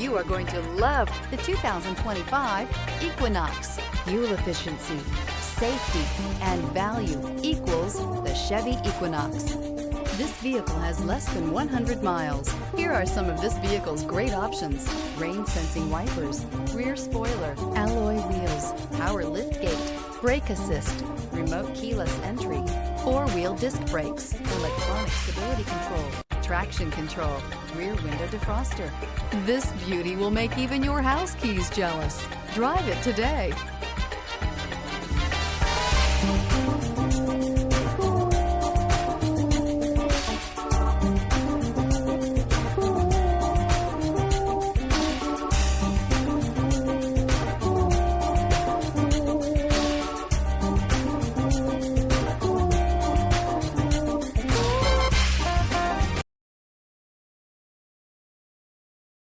You are going to love the 2025 Equinox. Fuel efficiency, safety, and value equals the Chevy Equinox. This vehicle has less than 100 miles. Here are some of this vehicle's great options: rain sensing wipers, rear spoiler, alloy wheels, power liftgate, brake assist, remote keyless entry, four-wheel disc brakes, electronic stability control, traction control, rear window defroster. This beauty will make even your house keys jealous. Drive it today.